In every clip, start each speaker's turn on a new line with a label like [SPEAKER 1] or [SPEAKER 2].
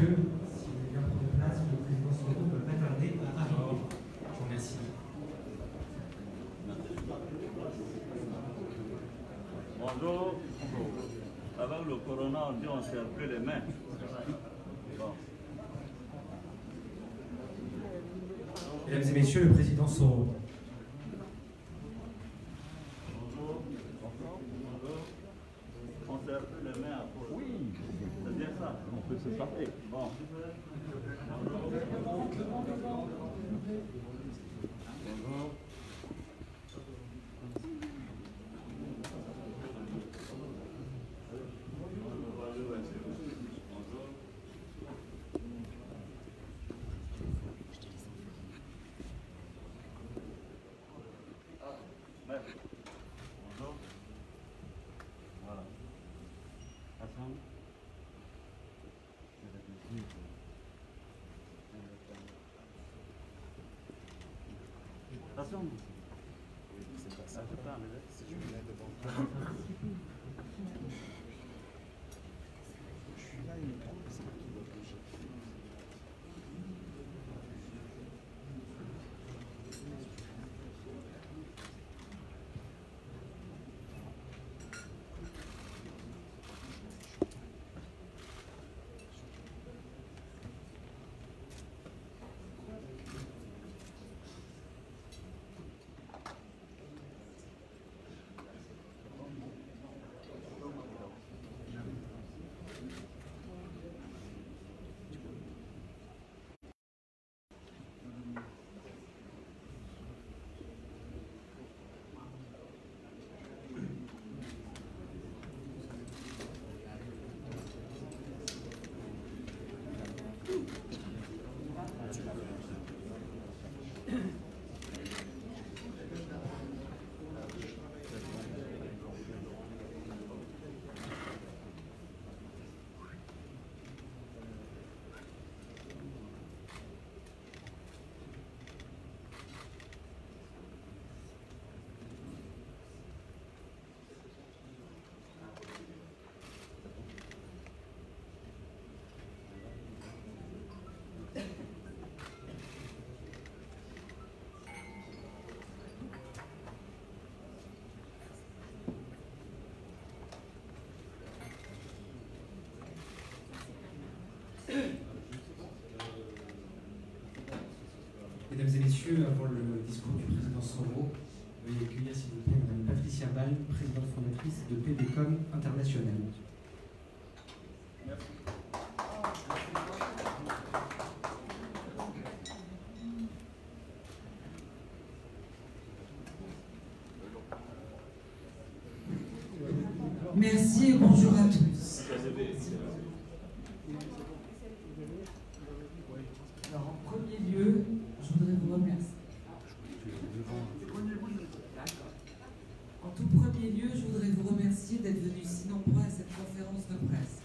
[SPEAKER 1] messieurs, si vous voulez bien prendre place, le président Soro ne peut pas tarder à arriver. Je vous remercie.
[SPEAKER 2] Bonjour. Avec le corona, on dit on ne serre plus les mains. Bon.
[SPEAKER 1] Mesdames et messieurs, le président Soro.
[SPEAKER 2] Bonjour. Bonjour. On ne serre plus les mains à cause. Oui. C'est bien ça. On peut se taper. Bon. Bonjour. Bonjour. Voilà. Hassan. Hassan.
[SPEAKER 1] Mesdames et messieurs, avant le discours du président Soro, veuillez accueillir s'il vous plaît Mme Patricia Ball, présidente fondatrice de PBCom International.
[SPEAKER 2] Merci.
[SPEAKER 3] Merci et bonjour à tous. Alors, en premier lieu, je voudrais vous remercier. En tout premier lieu, je voudrais vous remercier d'être venus si nombreux à cette conférence de presse.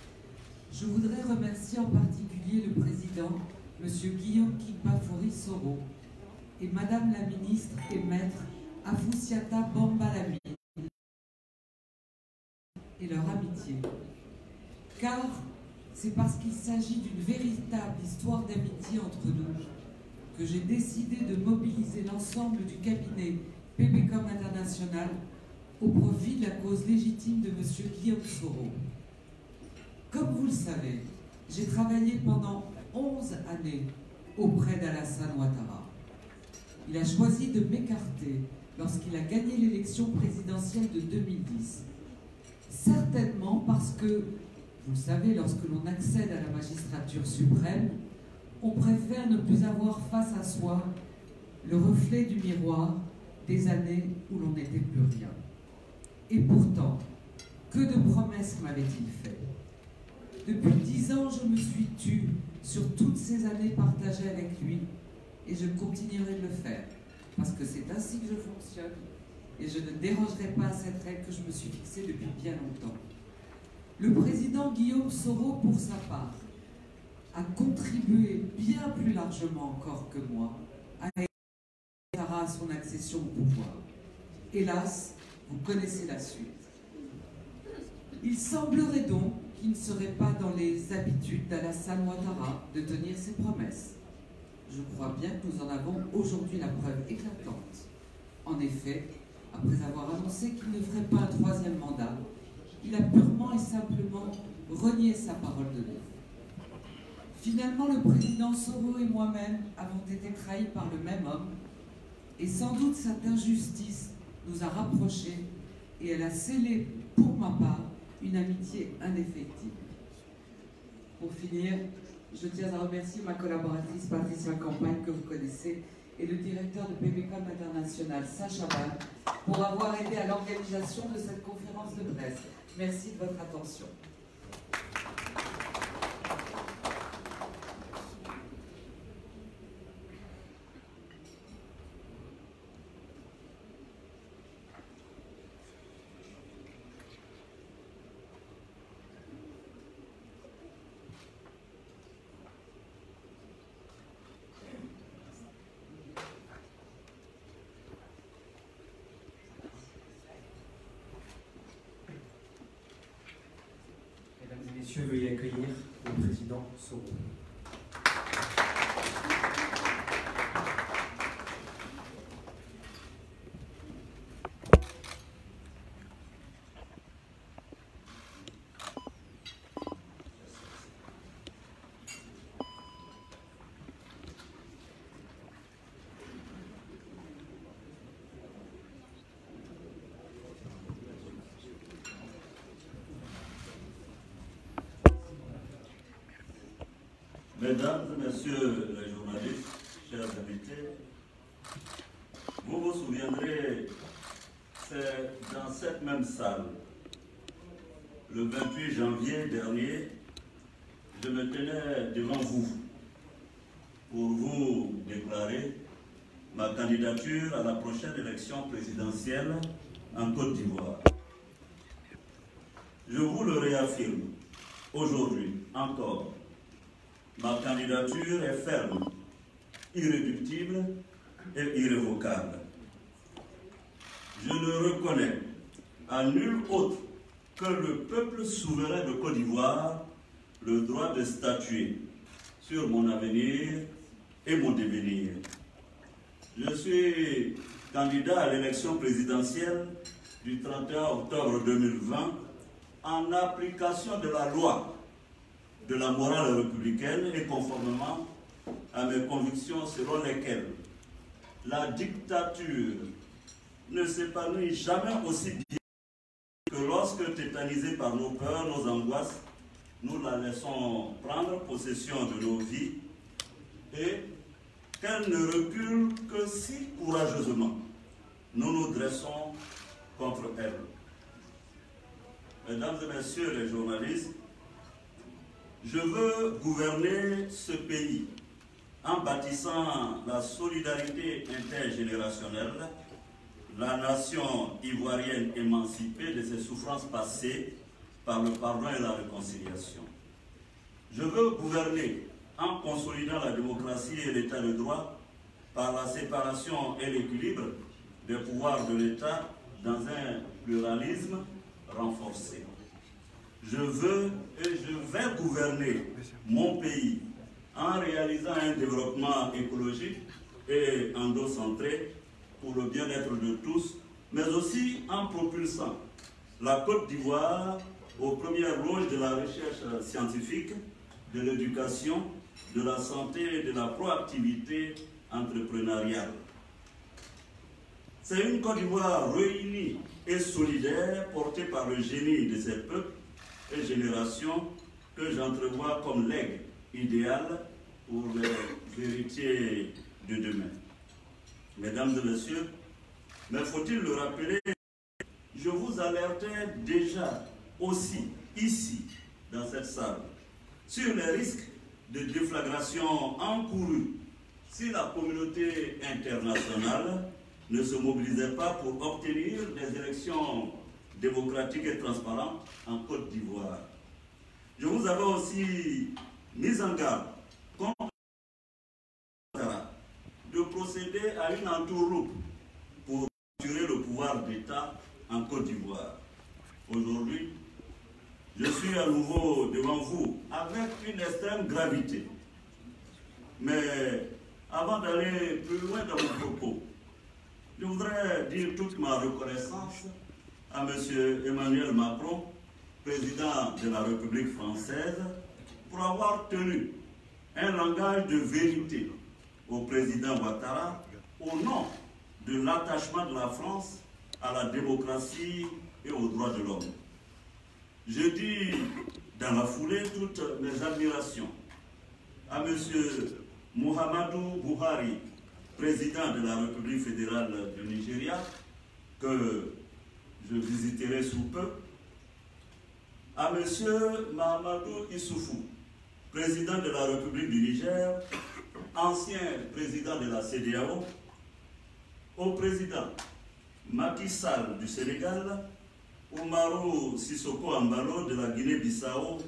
[SPEAKER 3] Je voudrais remercier en particulier le président, M. Guillaume Kikba-Fori Soro, et Madame la ministre et maître Afoussiata Bambalami, et leur amitié. Car c'est parce qu'il s'agit d'une véritable histoire d'amitié entre nous que j'ai décidé de mobiliser l'ensemble du cabinet PBCom International au profit de la cause légitime de M. Guillaume Soro. Comme vous le savez, j'ai travaillé pendant 11 années auprès d'Alassane Ouattara. Il a choisi de m'écarter lorsqu'il a gagné l'élection présidentielle de 2010. Certainement parce que, vous le savez, lorsque l'on accède à la magistrature suprême, on préfère ne plus avoir face à soi le reflet du miroir des années où l'on n'était plus rien. Et pourtant, que de promesses m'avait-il fait? Depuis 10 ans, je me suis tue sur toutes ces années partagées avec lui, et je continuerai de le faire, parce que c'est ainsi que je fonctionne, et je ne dérogerai pas à cette règle que je me suis fixée depuis bien longtemps. Le président Guillaume Soro, pour sa part, a contribué bien plus largement encore que moi à aider Ouattara à son accession au pouvoir. Hélas, vous connaissez la suite. Il semblerait donc qui ne serait pas dans les habitudes d'Alassane Ouattara de tenir ses promesses. Je crois bien que nous en avons aujourd'hui la preuve éclatante. En effet, après avoir annoncé qu'il ne ferait pas un troisième mandat, il a purement et simplement renié sa parole donnée. Finalement, le président Soro et moi-même avons été trahis par le même homme, et sans doute cette injustice nous a rapprochés et elle a scellé, pour ma part, une amitié indéfectible. Pour finir, je tiens à remercier ma collaboratrice Patricia Campagne, que vous connaissez, et le directeur de PBCOM International, Sacha Ban, pour avoir aidé à l'organisation de cette conférence de presse. Merci de votre attention.
[SPEAKER 1] Messieurs, veuillez accueillir le président Soro.
[SPEAKER 2] Mesdames et messieurs les journalistes, chers invités, vous vous souviendrez, c'est dans cette même salle, le 28 janvier dernier, je me tenais devant vous pour vous déclarer ma candidature à la prochaine élection présidentielle en Côte d'Ivoire. Je vous le réaffirme, aujourd'hui encore, ma candidature est ferme, irréductible et irrévocable. Je ne reconnais à nul autre que le peuple souverain de Côte d'Ivoire le droit de statuer sur mon avenir et mon devenir. Je suis candidat à l'élection présidentielle du 31 octobre 2020 en application de la loi de la morale républicaine et conformément à mes convictions selon lesquelles la dictature ne s'épanouit jamais aussi bien que lorsque, tétanisés par nos peurs, nos angoisses, nous la laissons prendre possession de nos vies et qu'elle ne recule que si courageusement nous nous dressons contre elle. Mesdames et messieurs les journalistes, je veux gouverner ce pays en bâtissant la solidarité intergénérationnelle, la nation ivoirienne émancipée de ses souffrances passées par le pardon et la réconciliation. Je veux gouverner en consolidant la démocratie et l'état de droit par la séparation et l'équilibre des pouvoirs de l'État dans un pluralisme renforcé. Je veux et je vais gouverner mon pays en réalisant un développement écologique et endocentré pour le bien-être de tous, mais aussi en propulsant la Côte d'Ivoire aux premières loges de la recherche scientifique, de l'éducation, de la santé et de la proactivité entrepreneuriale. C'est une Côte d'Ivoire réunie et solidaire, portée par le génie de ses peuples et générations, que j'entrevois comme legs idéal pour les héritiers de demain. Mesdames et messieurs, mais faut-il le rappeler, je vous alertais déjà aussi ici, dans cette salle, sur les risques de déflagration encourus si la communauté internationale ne se mobilisait pas pour obtenir des élections démocratiques et transparentes en Côte d'Ivoire. Je vous avais aussi mis en garde contre de procéder à une entourloupe pour assurer le pouvoir d'État en Côte d'Ivoire. Aujourd'hui, je suis à nouveau devant vous avec une extrême gravité. Mais avant d'aller plus loin dans mon propos, je voudrais dire toute ma reconnaissance à M. Emmanuel Macron, président de la République française, pour avoir tenu un langage de vérité au président Ouattara au nom de l'attachement de la France à la démocratie et aux droits de l'homme. Je dis dans la foulée toutes mes admirations à M. Muhammadu Buhari, président de la République fédérale du Nigeria, que je visiterai sous peu, à M. Mahamadou Issoufou, président de la République du Niger, ancien président de la CEDEAO, au président Macky Sall du Sénégal, Umaru Sissoko Embalo de la Guinée-Bissau,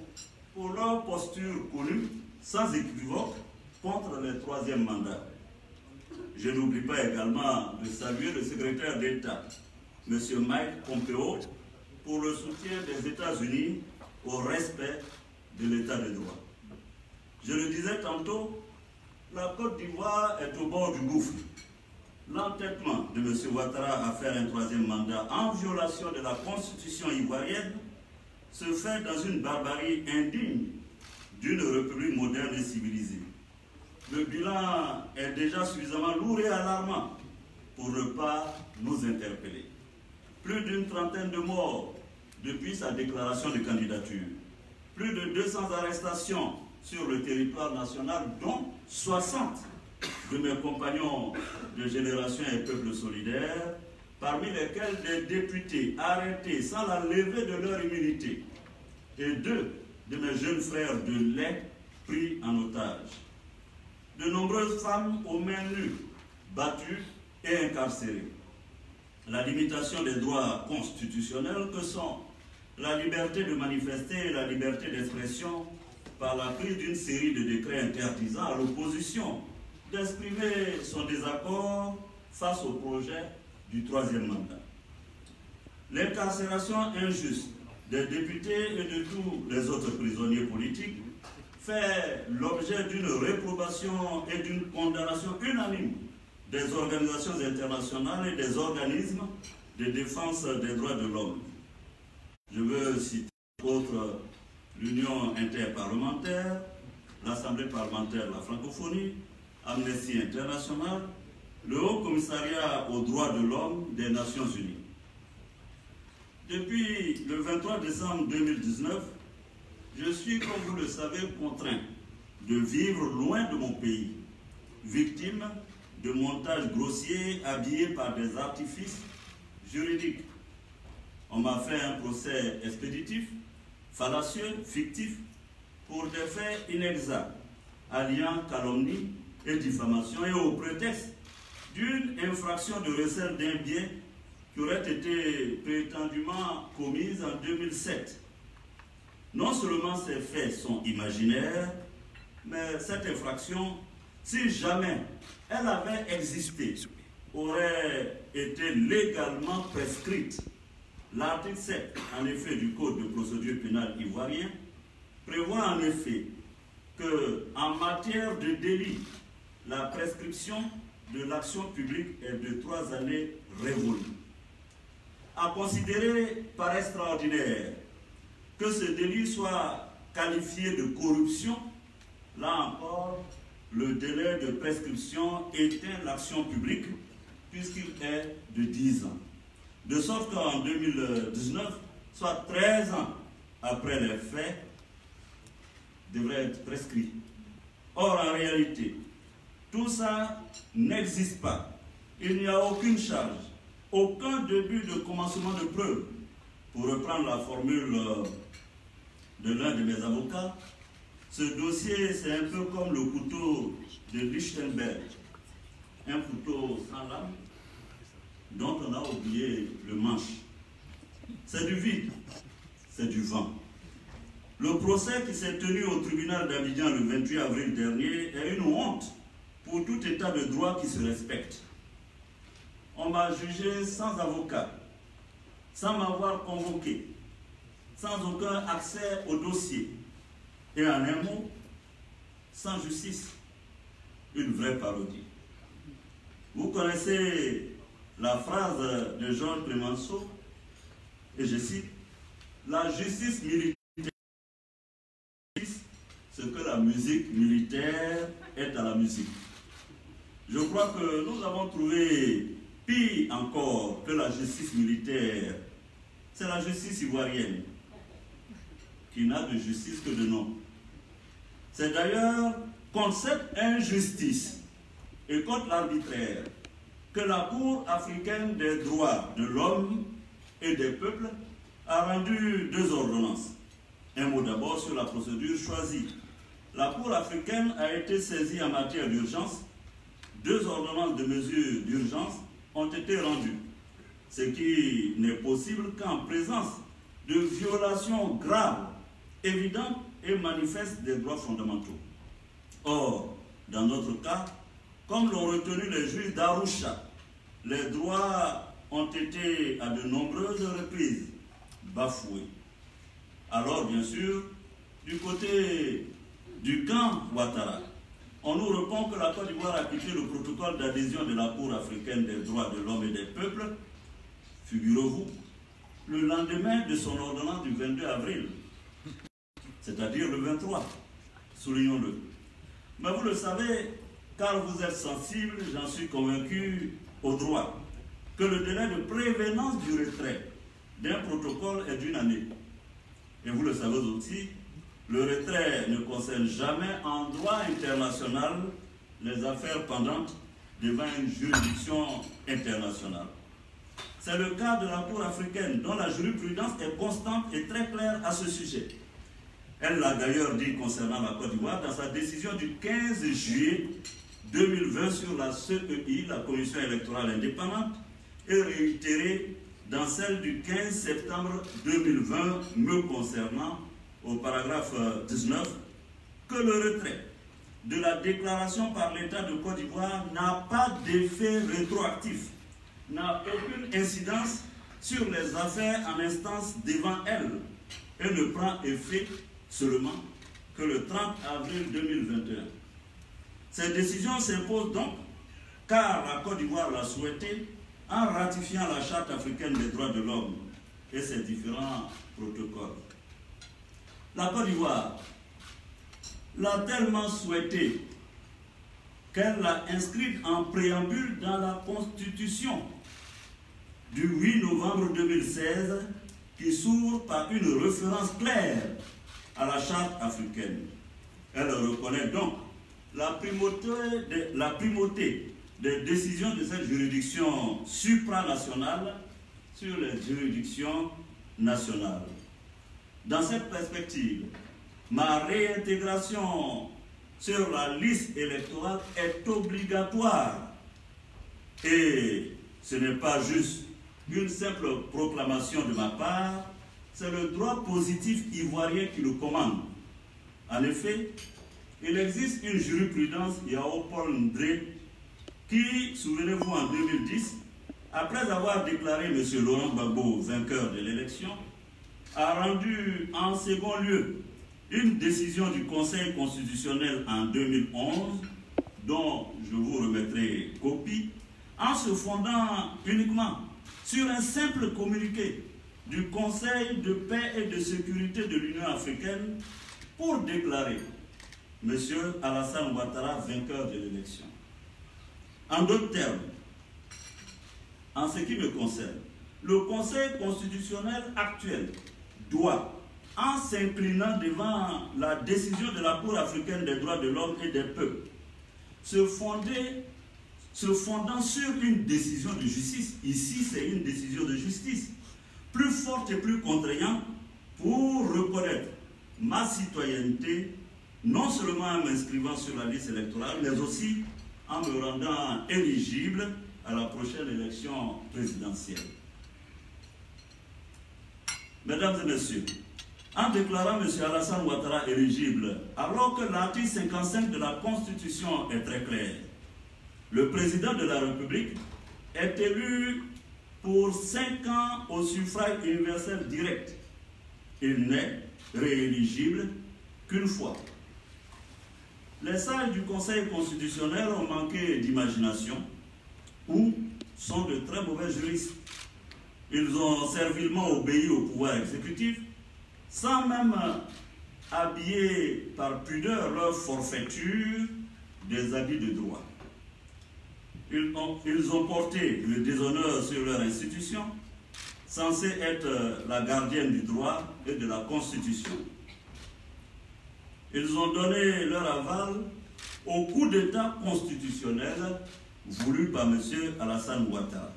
[SPEAKER 2] pour leur posture connue, sans équivoque, contre le troisième mandat. Je n'oublie pas également de saluer le secrétaire d'État, M. Mike Pompeo, pour le soutien des États-Unis au respect de l'État de droit. Je le disais tantôt, la Côte d'Ivoire est au bord du gouffre. L'entêtement de M. Ouattara à faire un troisième mandat en violation de la constitution ivoirienne se fait dans une barbarie indigne d'une république moderne et civilisée. Le bilan est déjà suffisamment lourd et alarmant pour ne pas nous interpeller. Plus d'une trentaine de morts depuis sa déclaration de candidature. Plus de 200 arrestations sur le territoire national, dont 60 de mes compagnons de Génération et Peuple Solidaire, parmi lesquels des députés arrêtés sans la levée de leur immunité et 2 de mes jeunes frères de lait pris en otage. De nombreuses femmes aux mains nues, battues et incarcérées. La limitation des droits constitutionnels que sont la liberté de manifester et la liberté d'expression par la prise d'une série de décrets interdisant à l'opposition d'exprimer son désaccord face au projet du troisième mandat. L'incarcération injuste des députés et de tous les autres prisonniers politiques fait l'objet d'une réprobation et d'une condamnation unanime des organisations internationales et des organismes de défense des droits de l'homme. Je veux citer autres l'Union interparlementaire, l'Assemblée parlementaire de la francophonie, Amnesty International, le Haut Commissariat aux droits de l'homme des Nations Unies. Depuis le 23 décembre 2019, je suis, comme vous le savez, contraint de vivre loin de mon pays, victime de montages grossiers habillés par des artifices juridiques. On m'a fait un procès expéditif, fallacieux, fictif, pour des faits inexacts, alliant calomnie et diffamation, et au prétexte d'une infraction de recel d'un bien qui aurait été prétendument commise en 2007. Non seulement ces faits sont imaginaires, mais cette infraction, si jamais elle avait existé, aurait été légalement prescrite. L'article 7, en effet, du Code de procédure pénale ivoirien prévoit en effet qu'en matière de délit, la prescription de l'action publique est de 3 années révolue. À considérer par extraordinaire que ce délit soit qualifié de corruption, là encore, le délai de prescription éteint l'action publique puisqu'il est de 10 ans. De sorte qu'en 2019, soit 13 ans après les faits, devrait être prescrit. Or, en réalité, tout ça n'existe pas. Il n'y a aucune charge, aucun début de commencement de preuve. Pour reprendre la formule de l'un de mes avocats, ce dossier, c'est un peu comme le couteau de Lichtenberg. Un couteau sans lame, dont on a oublié le manche. C'est du vide, c'est du vent. Le procès qui s'est tenu au tribunal d'Abidjan le 28 avril dernier est une honte pour tout état de droit qui se respecte. On m'a jugé sans avocat, sans m'avoir convoqué, sans aucun accès au dossier. Et en un mot, sans justice, une vraie parodie. Vous connaissez la phrase de Georges Clemenceau, et je cite, « La justice militaire, ce que la musique militaire est à la musique. » Je crois que nous avons trouvé pire encore que la justice militaire. C'est la justice ivoirienne, qui n'a de justice que de nom. C'est d'ailleurs contre cette injustice et contre l'arbitraire que la Cour africaine des droits de l'homme et des peuples a rendu 2 ordonnances. Un mot d'abord sur la procédure choisie. La Cour africaine a été saisie en matière d'urgence. 2 ordonnances de mesures d'urgence ont été rendues, ce qui n'est possible qu'en présence de violations graves, évidentes et manifestes des droits fondamentaux. Or, dans notre cas, comme l'ont retenu les juges d'Arusha, les droits ont été à de nombreuses reprises bafoués. Alors, bien sûr, du côté du camp Ouattara, on nous répond que la Côte d'Ivoire a quitté le protocole d'adhésion de la Cour africaine des droits de l'homme et des peuples, figurez-vous, le lendemain de son ordonnance du 22 avril, c'est-à-dire le 23, soulignons-le. Mais vous le savez, car vous êtes sensible, j'en suis convaincu, au droit, que le délai de prévenance du retrait d'un protocole est d'1 année. Et vous le savez aussi, le retrait ne concerne jamais en droit international les affaires pendantes devant une juridiction internationale. C'est le cas de la Cour africaine, dont la jurisprudence est constante et très claire à ce sujet. Elle l'a d'ailleurs dit concernant la Côte d'Ivoire dans sa décision du 15 juillet 2020 sur la CEI, la Commission électorale indépendante, et réitérée dans celle du 15 septembre 2020 me concernant, au paragraphe 19, que le retrait de la déclaration par l'État de Côte d'Ivoire n'a pas d'effet rétroactif, n'a aucune incidence sur les affaires en instance devant elle et ne prend effet seulement que le 30 avril 2021. Cette décision s'impose donc car la Côte d'Ivoire l'a souhaité en ratifiant la Charte africaine des droits de l'homme et ses différents protocoles. La Côte d'Ivoire l'a tellement souhaité qu'elle l'a inscrite en préambule dans la Constitution du 8 novembre 2016 qui s'ouvre par une référence claire à la Charte africaine. Elle reconnaît donc la primauté des décisions de cette juridiction supranationale sur les juridictions nationales. Dans cette perspective, ma réintégration sur la liste électorale est obligatoire. Et ce n'est pas juste une simple proclamation de ma part, c'est le droit positif ivoirien qui le commande. En effet, il existe une jurisprudence Yao Paul Ndré qui, souvenez-vous, en 2010, après avoir déclaré M. Laurent Gbagbo vainqueur de l'élection, a rendu en second lieu une décision du Conseil constitutionnel en 2011, dont je vous remettrai copie, en se fondant uniquement sur un simple communiqué du Conseil de paix et de sécurité de l'Union africaine pour déclarer M. Alassane Ouattara vainqueur de l'élection. En d'autres termes, en ce qui me concerne, le Conseil constitutionnel actuel doit, en s'inclinant devant la décision de la Cour africaine des droits de l'homme et des peuples, se fondant sur une décision de justice, ici c'est une décision de justice, plus forte et plus contraignante pour reconnaître ma citoyenneté, non seulement en m'inscrivant sur la liste électorale, mais aussi en me rendant éligible à la prochaine élection présidentielle. Mesdames et messieurs, en déclarant M. Alassane Ouattara éligible, alors que l'article 55 de la Constitution est très clair, le président de la République est élu pour 5 ans au suffrage universel direct. Il n'est rééligible qu'une fois. Les sages du Conseil constitutionnel ont manqué d'imagination ou sont de très mauvais juristes. Ils ont servilement obéi au pouvoir exécutif sans même habiller par pudeur leur forfaiture des habits de droit. Ils ont porté le déshonneur sur leur institution, censée être la gardienne du droit et de la Constitution. Ils ont donné leur aval au coup d'État constitutionnel voulu par M. Alassane Ouattara.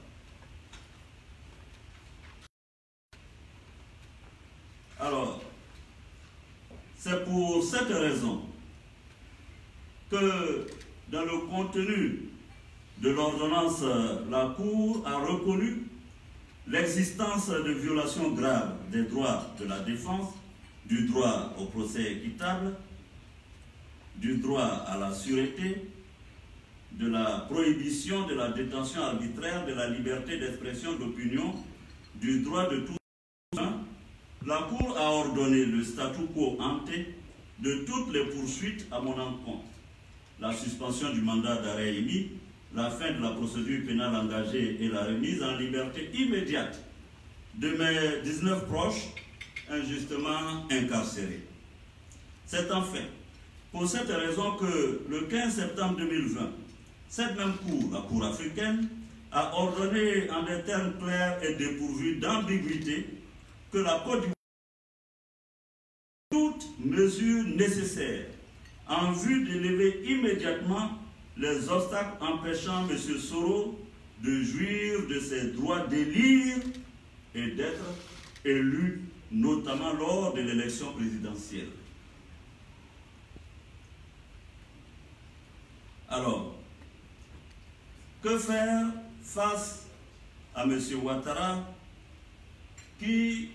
[SPEAKER 2] Alors, c'est pour cette raison que dans le contenu de l'ordonnance, la Cour a reconnu l'existence de violations graves des droits de la défense, du droit au procès équitable, du droit à la sûreté, de la prohibition de la détention arbitraire, de la liberté d'expression d'opinion, du droit de tout. La Cour a ordonné le statu quo ante de toutes les poursuites à mon encontre, la suspension du mandat d'arrêt émis, la fin de la procédure pénale engagée et la remise en liberté immédiate de mes 19 proches injustement incarcérés. C'est enfin pour cette raison que le 15 septembre 2020, cette même Cour, la Cour africaine, a ordonné en des termes clairs et dépourvus d'ambiguïté que la Côte d'Ivoire toutes mesures nécessaires en vue d'élever immédiatement les obstacles empêchant M. Soro de jouir de ses droits d'élire et d'être élu, notamment lors de l'élection présidentielle. Alors, que faire face à M. Ouattara qui,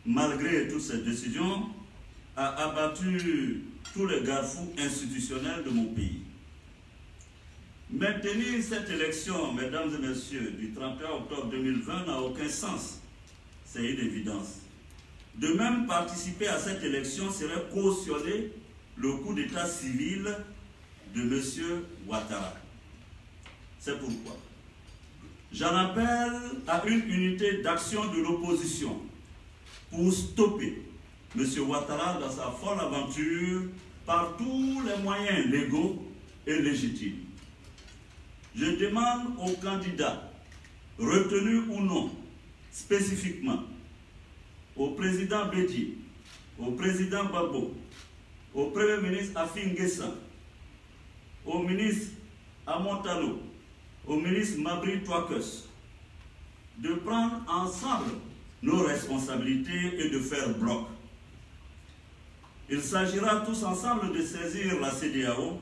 [SPEAKER 2] malgré toutes ces décisions, a abattu tous les garde-fous institutionnels de mon pays? Maintenir cette élection, mesdames et messieurs, du 31 octobre 2020 n'a aucun sens. C'est une évidence. De même, participer à cette élection serait cautionner le coup d'état civil de M. Ouattara. C'est pourquoi j'en appelle à une unité d'action de l'opposition pour stopper M. Ouattara dans sa folle aventure par tous les moyens légaux et légitimes. Je demande aux candidats, retenus ou non, spécifiquement, au président Bédi, au président Babo, au premier ministre Afin Guessa, au ministre Amontano, au ministre Mabri Touakes, de prendre ensemble nos responsabilités et de faire bloc. Il s'agira tous ensemble de saisir la CEDEAO,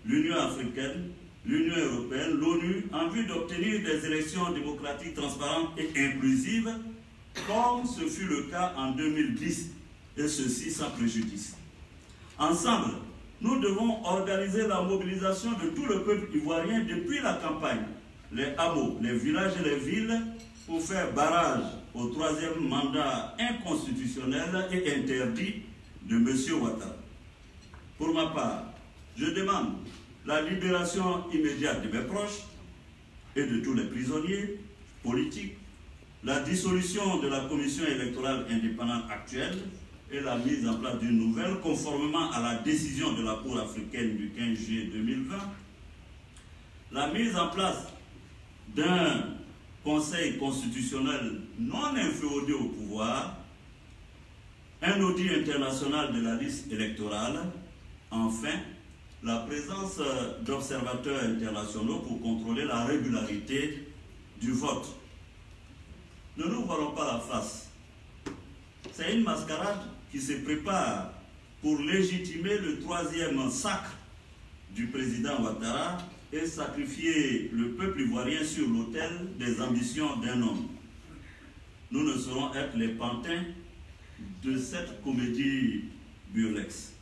[SPEAKER 2] l'Union africaine, l'Union européenne, l'ONU, en vue d'obtenir des élections démocratiques transparentes et inclusives, comme ce fut le cas en 2010, et ceci sans préjudice. Ensemble, nous devons organiser la mobilisation de tout le peuple ivoirien depuis la campagne, les hameaux, les villages et les villes, pour faire barrage au troisième mandat inconstitutionnel et interdit de M. Ouattara. Pour ma part, je demande la libération immédiate de mes proches et de tous les prisonniers politiques, la dissolution de la commission électorale indépendante actuelle et la mise en place d'une nouvelle conformément à la décision de la Cour africaine du 15 juillet 2020, la mise en place d'un conseil constitutionnel non inféodé au pouvoir, un audit international de la liste électorale, enfin, la présence d'observateurs internationaux pour contrôler la régularité du vote. Ne nous voilons pas la face. C'est une mascarade qui se prépare pour légitimer le troisième sacre du président Ouattara et sacrifier le peuple ivoirien sur l'autel des ambitions d'un homme. Nous ne saurons être les pantins de cette comédie burlesque.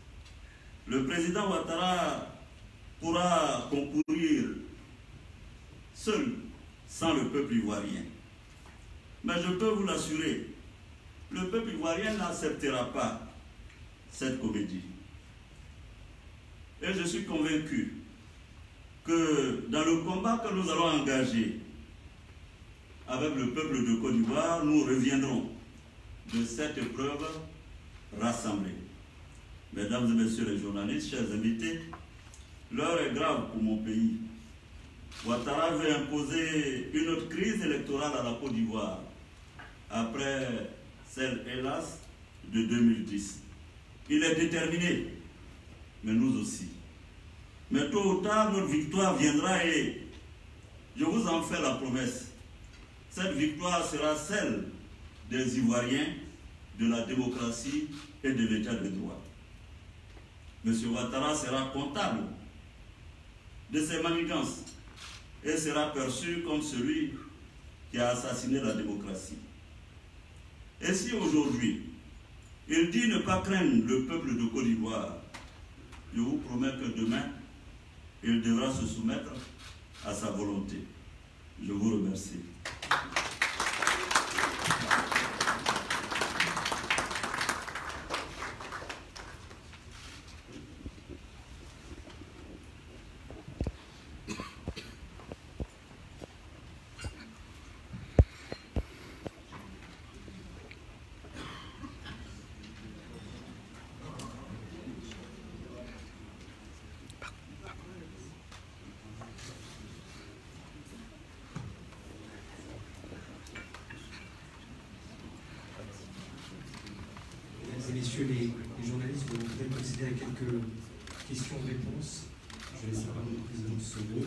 [SPEAKER 2] Le président Ouattara pourra concourir seul, sans le peuple ivoirien. Mais je peux vous l'assurer Le peuple ivoirien n'acceptera pas cette comédie. Et je suis convaincu que dans le combat que nous allons engager avec le peuple de Côte d'Ivoire, nous reviendrons de cette épreuve rassemblée. Mesdames et messieurs les journalistes, chers invités, l'heure est grave pour mon pays. Ouattara veut imposer une autre crise électorale à la Côte d'Ivoire, après celle, hélas, de 2010. Il est déterminé, mais nous aussi. Mais tôt ou tard, notre victoire viendra et je vous en fais la promesse. Cette victoire sera celle des Ivoiriens, de la démocratie et de l'état de droit. M. Ouattara sera comptable de ses manigances et sera perçu comme celui qui a assassiné la démocratie. Et si aujourd'hui, il dit ne pas craindre le peuple de Côte d'Ivoire, je vous promets que demain, il devra se soumettre à sa volonté. Je vous remercie.
[SPEAKER 1] Mesdames et messieurs les journalistes, vous pouvez procéder à quelques questions-réponses. Je laisse la parole au président Soro.